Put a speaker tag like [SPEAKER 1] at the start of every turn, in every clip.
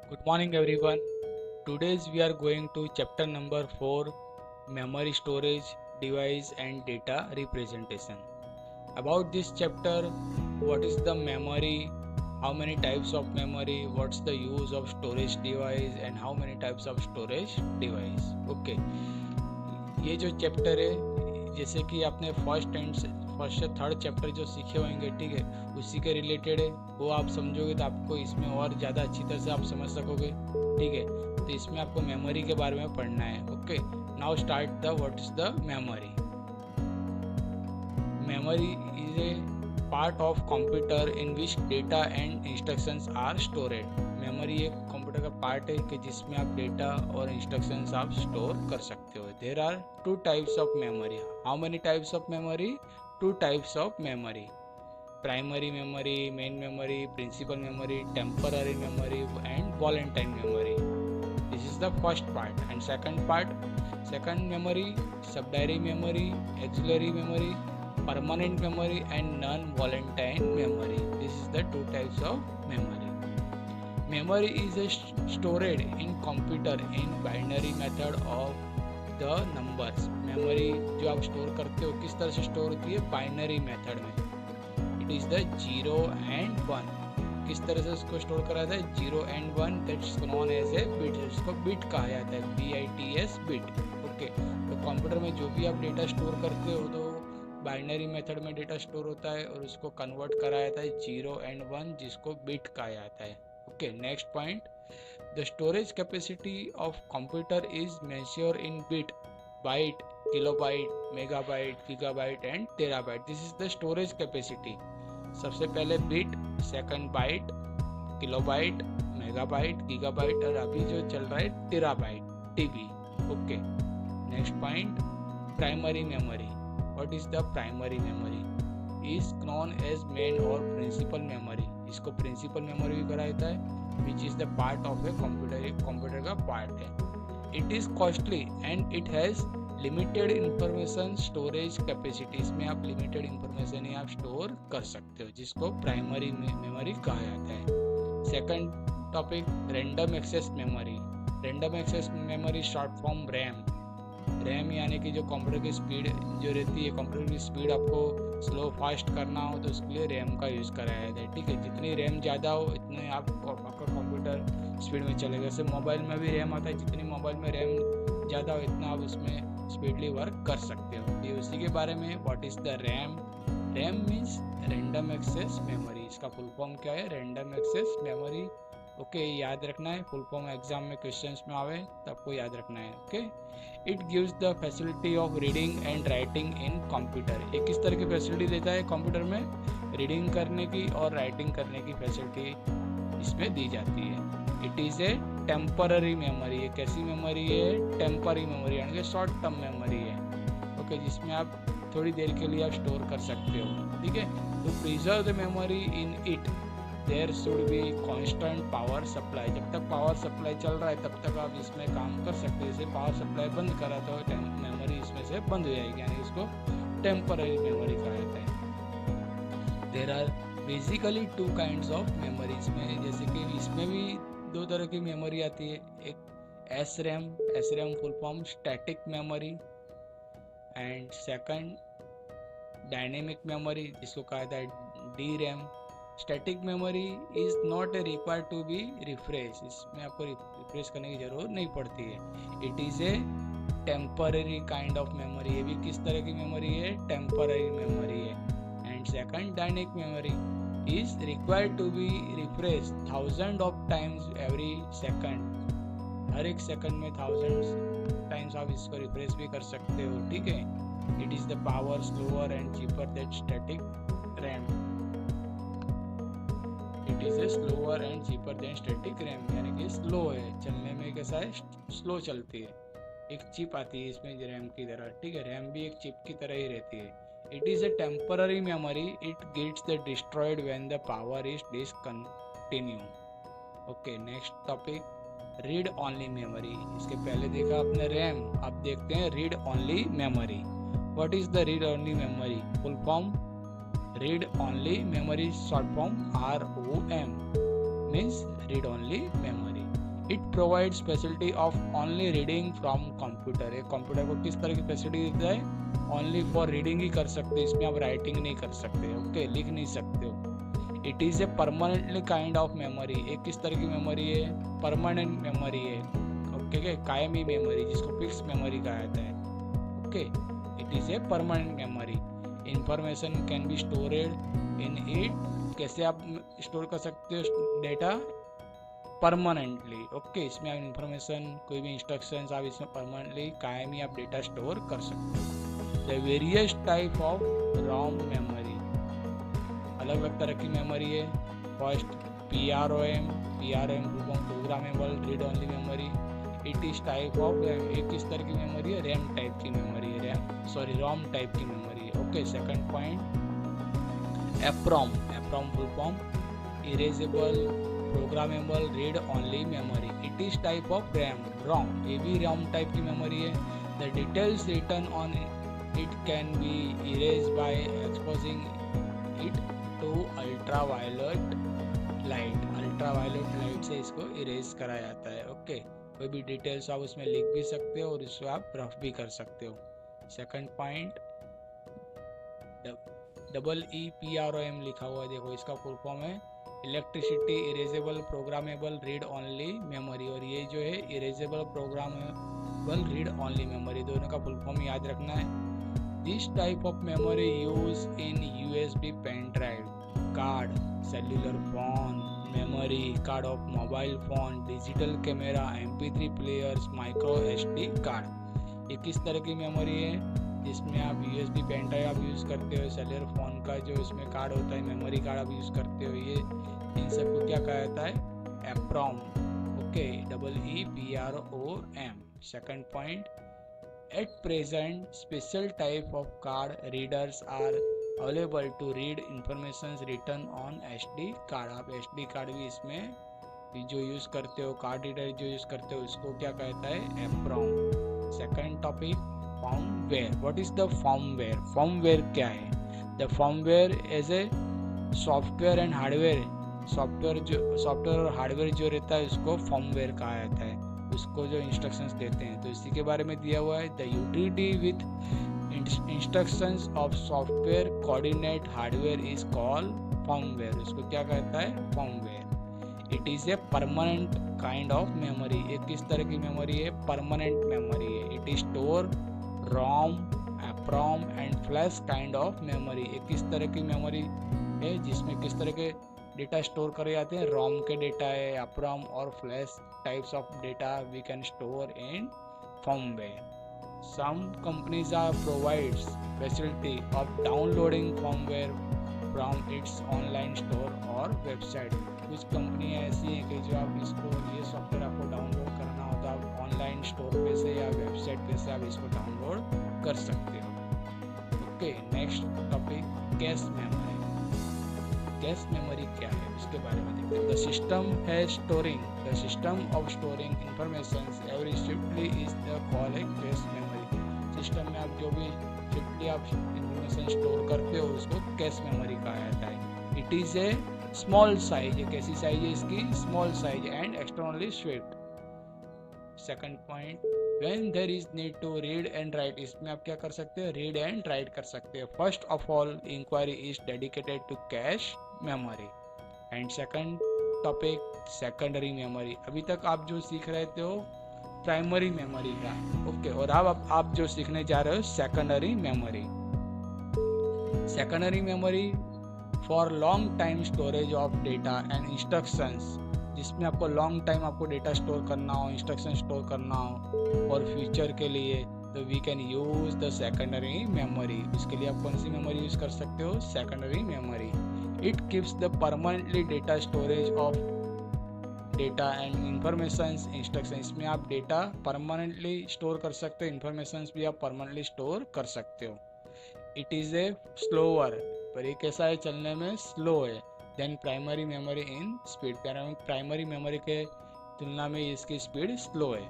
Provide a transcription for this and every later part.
[SPEAKER 1] Good morning everyone. Today's we are going to chapter number 4, memory storage, device and data representation. About this chapter, what is the memory, how many types of memory, what's the use of storage device and how many types of storage device. Okay. ये जो chapter है, जैसे कि आपने first से third chapter जो सीखे होंगे, ठीक है, उसी के रिलेटेड है। वो आप समझोगे तो आपको इसमें और ज़्यादा अच्छी तरह से आप समझ सकोगे, ठीक है। तो इसमें आपको मेमोरी के बारे में पढ़ना है। Okay, now start the what is the memory. Memory is a part of computer in which data and instructions are stored. Memory एक कंप्यूटर का पार्ट है कि जिसमें आप डेटा और इंस्ट्रक्शंस आप स्टोर कर सकते हो। There are two types of memory. How many types of memory? Two types of memory: primary memory, main memory, principal memory, temporary memory and volatile memory. This is the first part. And second memory, subsidiary memory, auxiliary memory, permanent memory and non-volatile memory. This is the two types of memory. Memory is stored in computer in binary method of the numbers. Memory जो आप store करते हो किस तरह से store होती है? Binary method में। It is the 0 and 1। किस तरह से उसको स्टोर करा जाता है? 0 and 1, that's known as a bit. इसको बिट कहा जाता है, BITS बिट। ओके, तो कंप्यूटर में जो भी आप डेटा स्टोर करते हो तो बाइनरी मेथड में डेटा स्टोर होता है और उसको कन्वर्ट करा जाता है 0 and 1, जिसको बिट कहा जाता है। Okay, next point, the storage capacity of computer is measure in bit, byte, kilobyte, megabyte, gigabyte and terabyte. This is the storage capacity. सबसे पहले bit, second byte, kilobyte, megabyte, gigabyte और अभी जो चल रहा है terabyte, TB। Okay, next point, primary memory. What is the primary memory? Is known as main और principal memory। इसको principal memory भी कहा जाता है, which is the part of a computer। एक कंप्यूटर का पार्ट है। It is costly and it has limited information storage capacity। इसमें आप limited information ही आप स्टोर कर सकते हो, जिसको प्राइमरी मेमोरी कहा जाता है। Second topic, random access memory. Random access memory short form RAM. RAM यानी कि जो कंप्यूटर की स्पीड जो रहती है, कंप्यूटर की स्पीड आपको स्लो फास्ट करना हो तो उसके लिए रैम का यूज़ कराया जाता है, ठीक है। जितनी रैम ज़्यादा हो इतने आपका कंप्यूटर स्पीड में चलेगा। जैसे मोबाइल में भी रैम आता है, जितनी मोबाइल में रैम ज़्यादा हो इतना आप उसमें स्पीडली वर्क कर सकते हो। ये उसी के बारे में, what is the RAM? RAM means random access memory. इसका फुल फॉर्म क्या है? Random access memory. ओके, याद रखना है, फुल फॉर्म एग्जाम में क्वेश्चंस में आवे तो आपको याद रखना है। Okay, it gives the facility of reading and writing in computer. ये किस तरह की फैसिलिटी देता है कंप्यूटर में? रीडिंग करने की और राइटिंग करने की फैसिलिटी इसमें दी जाती है। It is a temporary memory. ये कैसी मेमोरी है? टेम्पररी मेमोरी यानी कि शॉर्ट टर्म मेमोरी है। ओके, जिसमें आप थोड़ी देर के लिए आप स्टोर कर सकते हो, ठीक है। To preserve the memory in it there should be constant power supply. जब तक पावर सप्लाई चल रहा है तब तक आप इसमें काम कर सकते हैं। जैसे पावर सप्लाई बंद करा तो मेमोरी इसमें से बंद हो जाएगी, यानी इसको टेम्पररी मेमोरी कहा जाता है। There are basically two kinds of memories में, जैसे कि इसमें भी दो तरह की मेमोरी आती है। एक SRAM, SRAM full form static memory, and second dynamic memory जिसको कहा जाता है DRAM। Static memory is not required to be refresh. इसमें आपको रिफ्रेश करने की ज़रूरत नहीं पड़ती है। It is a temporary kind of memory. ये भी किस तरह की मेमोरी है? टेम्पररी मेमोरी है। And second dynamic memory is required to be refresh thousand of times every second. हर एक सेकंड में 1000 टाइम्स आप इसको रिफ्रेश भी कर सकते हो, ठीक है। It is the power slower and cheaper that static RAM. It is A slower and cheaper than static RAM, यानी कि स्लो है, चलने में कैसा है? स्लो चलती है। एक चिप आती है इसमें रैम की तरह, ठीक है। रैम भी एक चिप की तरह ही रहती है। It is a temporary memory. It gets the destroyed when the power is discontinue. Okay, next topic, read only memory. इसके पहले देखा आपने रैम, अब देखते हैं read only memory. What is the read only memory? Full form read only memory, short form ROM means read only memory. Provides facility of only reading from computer. एक computer को किस तरह की फैसिलिटी देता है? ओनली फॉर रीडिंग ही कर सकते हैं, इसमें आप राइटिंग नहीं कर सकते, ओके, लिख नहीं सकते हो। It is A permanently kind of memory. एक किस तरह की मेमोरी है? परमानेंट मेमोरी है, ओके, कायमी मेमोरी, जिसको फिक्स मेमोरी कहा जाता है, okay. It is a permanent memory. Information can B storeyed in it. कैसे आप स्टोर कर सकते हो डेटा? Permanently, okay. इसमें आप इंफॉर्मेशन, कोई भी इंस्ट्रक्शंस आप इसमें परमानेंटली कायमी आप डेटा स्टोर कर सकते हो। The various type of ROM memory, अलग अलग तरह की मेमोरी है। First PROM programmable read only memory. It is type of RAM. एक किस तरह की मेमोरी है? रैम टाइप की मेमोरी है, रॉम टाइप की मेमोरी है, okay. Second point EPROM full form erasable programmable read only memory. It is type of ROM, ये भी ROM टाइप की मेमोरी है। The details written on it can be erase by exposing it to ultraviolet light से इसको erase करा जाता है, okay. कोई भी डिटेल्स आप उसमें लिख भी सकते हो और इसको आप रफ भी कर सकते हो। सेकंड पॉइंट EEPROM लिखा हुआ है, देखो इसका फुल फॉर्म है electricity erasable programmable read only memory. और ये जो है erasable programmable read only memory, दोनों का फुल फॉर्म याद रखना है। This type of memory use in USB pen drive, card, cellular phone memory, card of mobile phone, digital camera, MP3 players, micro SD card. ये किस तरह की memory है? जिसमें आप USB पेन ड्राइव आप यूज़ करते हो, सेल्युलर फ़ोन का जो इसमें कार्ड होता है, मेमोरी कार्ड आप यूज़ करते हो, ये इन सब को क्या कहा जाता है? EPROM, okay, EEPROM। Second point, at present special type of card readers are available to read information written on SD card. आप SD कार्ड भी इसमें जो यूज़ करते हो, कार्ड रीडर जो यूज़ करते हो, इसको क्या कहता है? EPROM। Second topic firmware. What is the firmware? Firmware क्या है? The firmware as a software and hardware. Software और हार्डवेयर जो रहता है उसको फर्मवेयर कहा जाता है, उसको जो इंस्ट्रक्शंस देते हैं, तो इसी के बारे में दिया हुआ है। The utility with instructions of software coordinate hardware is called firmware. उसको क्या कहता है? Firmware. It is a permanent kind of memory. एक किस तरह की मेमोरी है? परमानेंट मेमोरी है। It is store ROM, EPROM and flash kind of memory. एक किस तरह की मेमोरी है जिसमें किस तरह के डेटा स्टोर करे जाते हैं? ROM के डेटा है, EPROM और flash types of data we can store in firmware. Some companies are provides facility of downloading firmware from its online store और वेबसाइट। कुछ कंपनी ऐसी है कि जो आप इसको, ये सॉफ्टवेयर आपको डाउनलोड करना हो तो आप ऑनलाइन स्टोर पे से या वेबसाइट पे से आप इसको डाउनलोड कर सकते हो, okay. Next topic, cache memory. Cache memory क्या है उसके बारे में देखते हैं। The system of storing information every swiftly is the called cache memory. System में आप जो भी स्विफ्टली आप इंफॉर्मेशन स्टोर करते हो उसको कैश मेमोरी कहा जाता है। It is a small size, एक ऐसी साइज है इसकी, small size and externally swift. Second point, when there is need to read and write, इसमें आप क्या कर सकते हो? रीड एंड राइट कर सकते हो। First of all inquiry is dedicated to cache memory. And second topic, secondary memory. अभी तक आप जो सीख रहे थे वो प्राइमरी मेमोरी का, ओके, और अब आप जो सीखने जा रहे हो secondary memory. Secondary memory for long time storage of data and instructions, जिसमें आपको लॉन्ग टाइम आपको डेटा स्टोर करना हो, इंस्ट्रक्शन स्टोर करना हो और फ्यूचर के लिए, तो we can use the secondary memory. इसके लिए आप कौन सी मेमोरी यूज कर सकते हो? Secondary memory. It keeps the permanently data storage of data and information instruction. इसमें आप डेटा परमानेंटली स्टोर कर सकते हो, इंफॉर्मेशन भी आप परमानेंटली स्टोर कर सकते हो। इट इज़ ए स्लोअर, पर ये कैसा है? चलने में स्लो है। Then primary memory in speed, primary memory के तुलना में इसकी स्पीड स्लो है।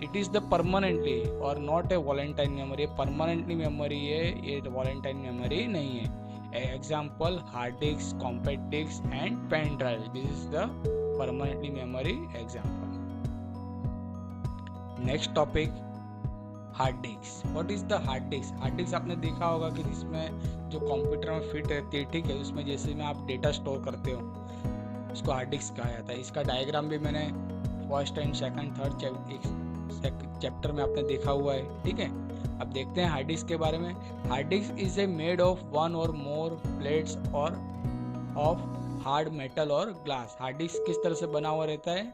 [SPEAKER 1] इट इज़ द परमानेंटली और not a volatile memory. Permanently memory है, ये वॉलेंटाइन मेमोरी नहीं है। Example, hard disk, compact disk and pen drive, this is the permanently memory example. Next topic, hard disk. What is the hard disk? Hard disk आपने देखा होगा कि जिसमें जो कंप्यूटर में फिट रहती है, ठीक है, उसमें जैसे में आप डेटा स्टोर करते हो उसको हार्ड डिस्क कहा जाता है। इसका डायग्राम भी मैंने first and second third chapter में आपने देखा हुआ है, ठीक है। अब देखते हैं हार्ड डिस्क के बारे में। Hard disk is a made of one और मोर प्लेट्स और ऑफ हार्ड मेटल और ग्लास। हार्ड डिस्क किस तरह से बना हुआ रहता है?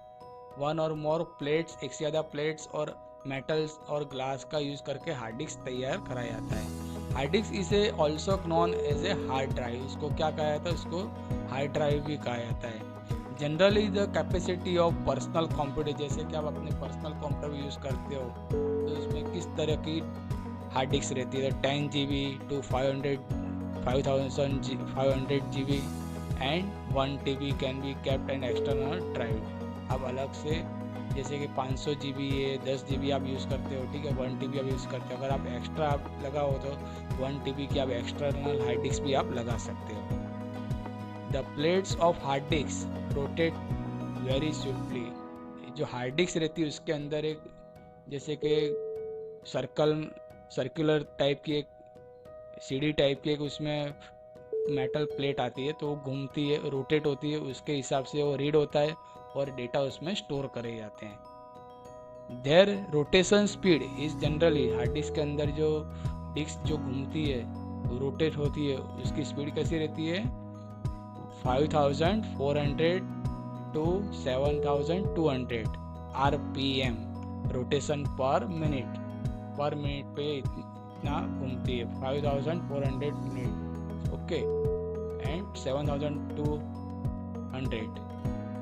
[SPEAKER 1] वन और मोर प्लेट्स, एक से ज़्यादा प्लेट्स और मेटल्स और ग्लास का यूज करके हार्ड डिस्क तैयार कराया जाता है। हार्ड डिस्क इसे also known as a hard drive, इसको क्या कहा जाता है? उसको हार्ड ड्राइव भी कहा जाता है। Generally the capacity of personal computer, जैसे कि आप अपने पर्सनल कंप्यूटर यूज़ करते हो तो इसमें किस तरह की हार्ड डिस्क रहती है? 10 GB to 5500 GB and 1 TB can be kept an external drive. अब अलग से जैसे कि 500 GB है, 10 GB आप यूज़ करते हो, ठीक है, 1 TB आप यूज़ करते हो। अगर आप एक्स्ट्रा आप लगाओ तो 1 TB की आप एक्सटर्नल हार्ड डिस्क भी आप लगा सकते हो। The plates of hard disk rotate very swiftly. जो हार्ड डिस्क रहती है उसके अंदर एक जैसे कि सर्कुलर टाइप की एक सीढ़ी टाइप की एक उसमें मेटल प्लेट आती है, तो वो घूमती है, रोटेट होती है, उसके हिसाब से वो रीड होता है और डेटा उसमें स्टोर करे जाते हैं। Their rotation speed is generally, hard disk के अंदर जो डिस्क जो घूमती है रोटेट होती है उसकी स्पीड कैसी रहती है? 5400 to 7200 RPM रोटेशन पर मिनट पे इतना घूमती है, 5400 मिनट, ओके, एंड 7200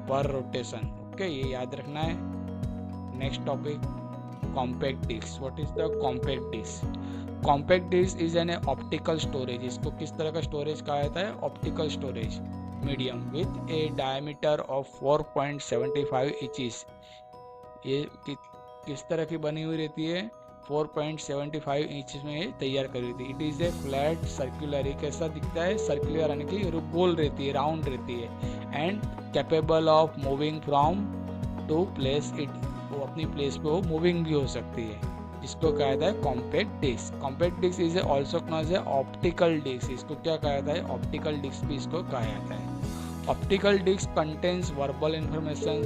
[SPEAKER 1] पर रोटेशन, ओके, ये याद रखना है। Next topic, compact disc. What is the compact disc? Compact disc is an optical storage. इसको किस तरह का स्टोरेज कहा जाता है? Optical storage medium with a diameter of 4.75 inches. ये किस तरह की बनी हुई रहती है? 4.75 इंच में तैयार करी थी। It is A flat circular, ये कैसा दिखता है? सर्कुलर यानी कि गोल रहती है, राउंड रहती है, and capable of moving from to place it, वो अपनी प्लेस पे वो मूविंग भी हो सकती है, जिसको कहा जाता है compact disc. Compact disc is also known as optical disc. इसको क्या कहा जाता है? ऑप्टिकल डिस्क भी इसको कहा जाता है। Optical disc contains verbal information,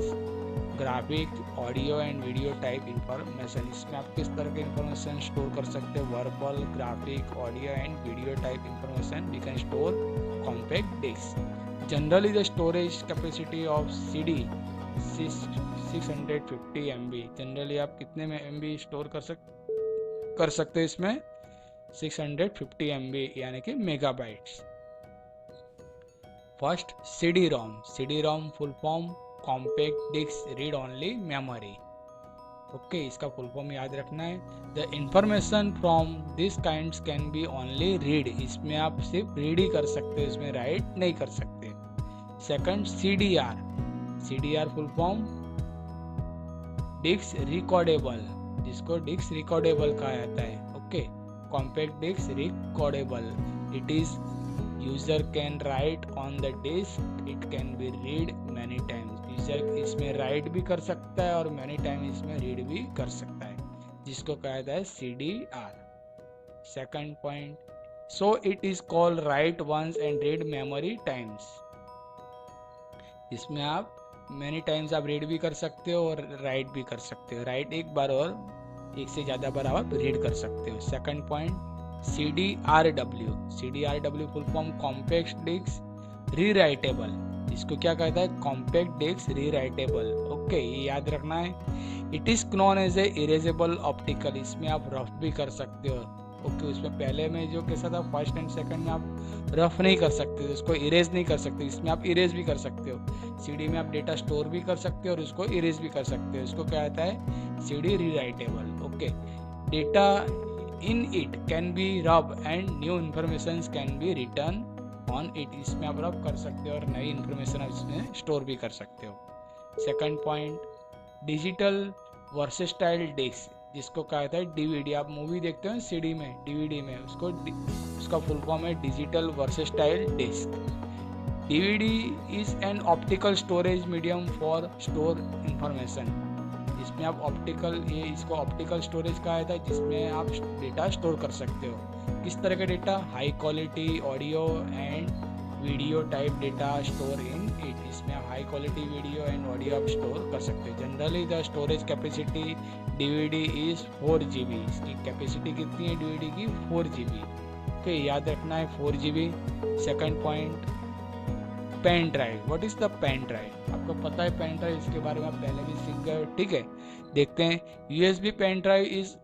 [SPEAKER 1] graphic, audio and video type information. इसमें आप किस तरह के इंफॉर्मेशन स्टोर कर सकते हो? Verbal, graphic, audio and video type information we can store compact disc. Generally the storage capacity of CD 650 MB। Generally आप कितने में MB स्टोर कर सकते हो इसमें? 650 MB यानी कि megabytes. First, CD-ROM। CD-ROM full form compact disc read only memory, okay, इसका फुल फॉर्म याद रखना है। The information from this kinds can be only read. इसमें आप सिर्फ रीड ही कर सकते हो, इसमें राइट नहीं कर सकते। Second, CDR। CDR full form disc recordable, जिसको डिस्क रिकॉर्डेबल कहा जाता है, okay, compact disc recordable. It is user can write on the disc, it can be read many times. User इसमें राइट भी कर सकता है और मैनी टाइम इसमें रीड भी कर सकता है, जिसको कहा जाता है CDR। Second point, so it is called write once and read memory times. इसमें आप मैनी टाइम्स आप रीड भी कर सकते हो और राइट भी कर सकते हो। राइट एक बार और एक से ज़्यादा बार आप रीड कर सकते हो। Second point, CDRW। CDRW full form compact disc rewritable. इसको क्या कहता है? कॉम्पैक्ट डिस्क रीराइटेबल, ओके, ये याद रखना है। It is known as a erasable optical. इसमें आप रफ भी कर सकते हो, ओके, उसमें पहले में जो कैसा था, फर्स्ट एंड सेकंड में आप रफ नहीं कर सकते, उसको इरेज नहीं कर सकते, इसमें आप इरेज भी कर सकते हो। CD में आप डेटा स्टोर भी कर सकते हो और उसको इरेज भी कर सकते हो, इसको क्या कहता है? CD rewritable, okay. Data in it can be rub and new information can be written on it. इसमें आप रब कर सकते हो और नई इन्फॉर्मेशन आप इसमें स्टोर भी कर सकते हो। Second point, digital versatile disc, जिसको कहा जाता है DVD। आप मूवी देखते हो CD में, DVD में, उसका फुल फॉर्म है digital versatile disc. DVD is an optical storage medium for store information. जिसमें आप इसको ऑप्टिकल स्टोरेज कहा जाता है, जिसमें आप डेटा स्टोर कर सकते हो। किस तरह का data? High quality audio and video type data store in it. इसमें आप high quality video and audio आप स्टोर कर सकते हो। Generally the storage capacity DVD is 4 GB। इसकी कैपेसिटी कितनी है DVD की? 4 GB। ओके, याद रखना है 4 GB। Second point, pen drive. What is the pen drive? आपको पता है पेन ड्राइव, इसके बारे में आप पहले भी सीख गए हो, ठीक है। देखते हैं, USB pen drive is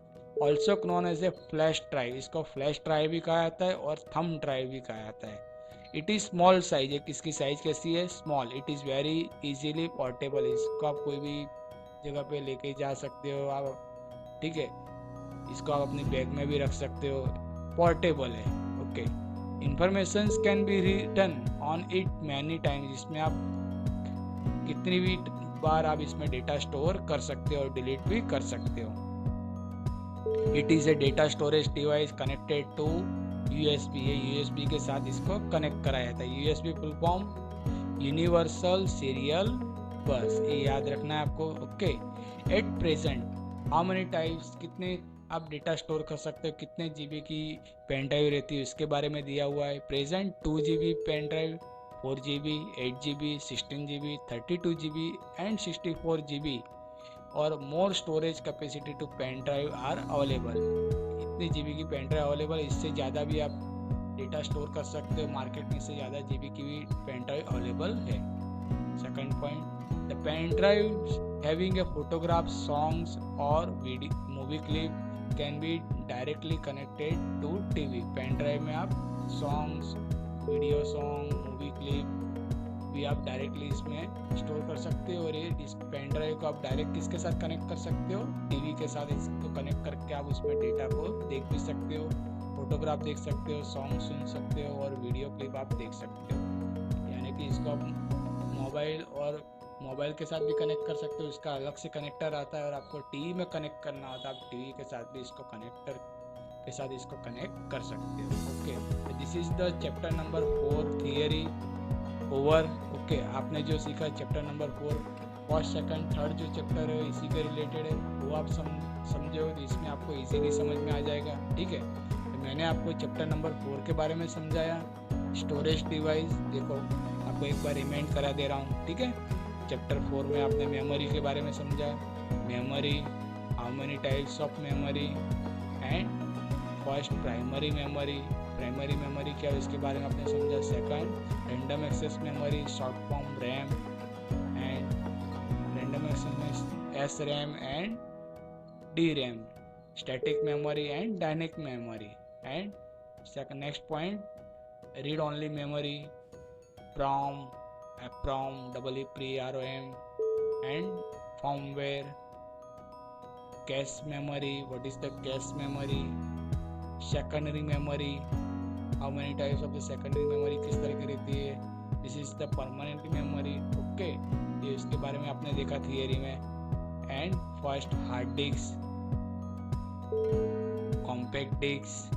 [SPEAKER 1] also known as a flash drive. इसको फ्लैश ड्राइव भी कहा जाता है और थंब ड्राइव भी कहा जाता है। इट इज़ स्मॉल साइज है। किसकी साइज कैसी है? Small. It is very easily portable. इसको आप कोई भी जगह पे लेके जा सकते हो आप, ठीक है। इसको आप अपनी बैग में भी रख सकते हो, पोर्टेबल है। Okay, information can be written on it many times. इसमें आप कितनी भी बार आप इसमें डेटा स्टोर कर सकते हो और डिलीट भी कर सकते हो। It is a data storage device connected to USB। ये USB के साथ इसको कनेक्ट कराया जाता है। USB full form universal serial बस, ये याद रखना है आपको। Okay, at present how many types, कितने आप डेटा स्टोर कर सकते हो, कितने GB की पेन ड्राइव रहती है, इसके बारे में दिया हुआ है। Present 2 GB pen drive, 4 GB, 8 GB, 16 GB, 32 GB and 64 GB और more storage capacity to pen drive are available. इतनी GB की पेन ड्राइव अवेलेबल, इससे ज़्यादा भी आप डेटा स्टोर कर सकते हो। मार्केट में इससे ज़्यादा GB की भी पेन ड्राइव अवेलेबल है। Second point, the pen drive having a photograph, songs और movie clip can be directly connected to TV। Pen drive में आप songs, video song, movie clip भी आप डायरेक्टली इसमें स्टोर कर सकते हो। और ये इस पेन ड्राइव को आप डायरेक्ट किसके साथ कनेक्ट कर सकते हो? TV के साथ इसको कनेक्ट करके आप उसमें डेटा को देख भी सकते हो, फोटोग्राफ देख सकते हो, सॉन्ग सुन सकते हो और वीडियो क्लिप आप देख सकते हो। यानी कि इसको आप मोबाइल के साथ भी कनेक्ट कर सकते हो। इसका अलग से कनेक्टर आता है और आपको TV में कनेक्ट करना होता है, आप TV के साथ भी इसको कनेक्टर के साथ इसको कनेक्ट कर सकते हो। Okay, this is the chapter number 4 theory over. Okay, आपने जो सीखा chapter number 4, first second third जो चैप्टर है इसी के रिलेटेड है, वो आप समझे हो तो इसमें आपको इजीली समझ में आ जाएगा, ठीक है। तो मैंने आपको चैप्टर नंबर 4 के बारे में समझाया, स्टोरेज डिवाइस। देखो, आपको एक बार रिमाइंड करा दे रहा हूँ, ठीक है। चैप्टर 4 में आपने मेमोरी के बारे में समझा, memory, how many types of memory and first primary memory. Primary memory क्या है इसके बारे में आपने समझा। Second random access memory, short form RAM and random access SRAM and DRAM, static memory and dynamic memory. And second next point, read only memory, PROM, EPROM, EEPROM एंड firmware, cache memory, what is the cache memory, secondary memory, how many types of the secondary memory, किस तरह की रहती है, this is the permanent memory। Okay, ये इसके बारे में आपने देखा थियरी में। And first hard disk, compact disc,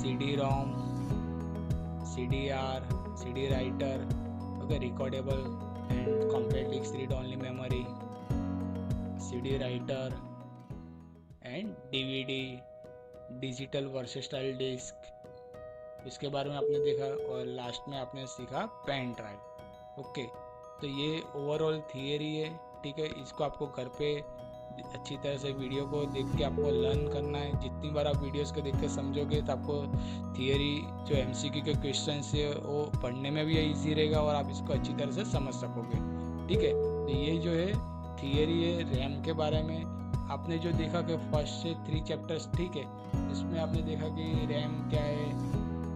[SPEAKER 1] CD-ROM, CDR, CD writer, okay, recordable and compact disc, read only memory, CD writer and DVD, digital versatile disc, इसके बारे में आपने देखा। और लास्ट में आपने सीखा पेन ड्राइव। ओके, तो ये ओवरऑल थियरी है, ठीक है। इसको आपको घर पे अच्छी तरह से वीडियो को देख के आपको लर्न करना है। जितनी बार आप वीडियोस को देख के समझोगे तो आपको थियरी जो MCQ के क्वेश्चन है वो पढ़ने में भी ईजी रहेगा और आप इसको अच्छी तरह से समझ सकोगे, ठीक है। तो ये जो है थियरी है रैम के बारे में। आपने जो देखा कि फर्स्ट से 3 चैप्टर्स, ठीक है, इसमें आपने देखा कि रैम क्या है,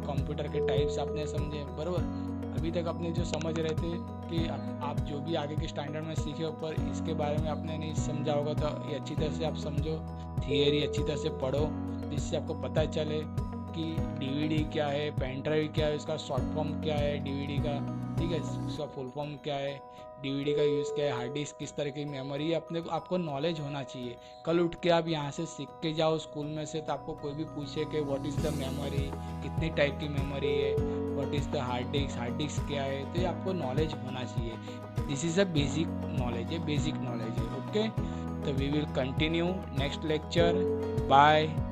[SPEAKER 1] कंप्यूटर के टाइप्स आपने समझे, बराबर। अभी तक आपने जो समझ रहे थे कि आप जो भी आगे के स्टैंडर्ड में सीखे ऊपर इसके बारे में आपने नहीं समझा होगा, तो ये अच्छी तरह से आप समझो, थियरी अच्छी तरह से पढ़ो, जिससे आपको पता चले कि DVD क्या है, पेन ड्राइव क्या है, उसका शॉर्ट फॉर्म क्या है DVD का, ठीक है, उसका फुल फॉर्म क्या है, DVD का यूज़ क्या है, हार्ड डिस्क किस तरह की मेमोरी, आपको नॉलेज होना चाहिए। कल उठ के आप यहाँ से सीख के जाओ स्कूल में से, तो आपको कोई भी पूछे कि व्हाट इज़ द मेमोरी, कितनी टाइप की मेमोरी है, what is the hard disk क्या है, तो ये आपको नॉलेज होना चाहिए। This is a basic knowledge है, बेसिक नॉलेज है। ओके, तो we will continue next lecture. Bye.